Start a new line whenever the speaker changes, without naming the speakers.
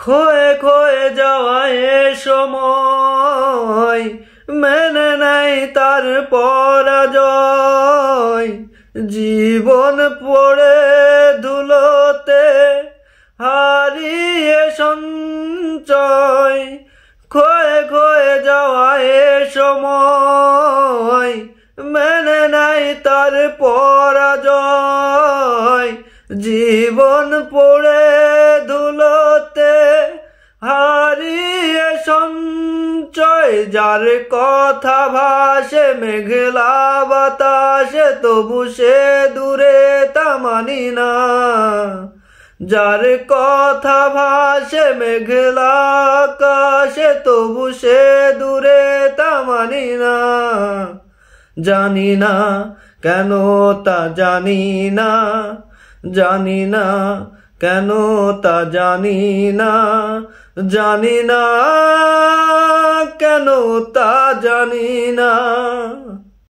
ক্ষয়ে ক্ষয়ে যাওয়া এ সময় মেনে নাই তার পরাজয়। জীবন পড়ে ধুলোতে হারিয়ে সঞ্চয়। ক্ষয়ে ক্ষয়ে যাওয়া এ সময় মেনে নাই তার পরাজয়। জীবন পড়ে ধুলোতে হারিয়ে সঞ্চয়। যার কথা ভাসে মেঘলা বাতাসে তবু সে দূরে তা মানি না। যার কথা ভাসে মেঘলা আকাশে তবু সে দূরে তা মানি না। জানি না কেন তা জানি না, জানি না কেন তা জানি না, জানি না কেন তা জানি না।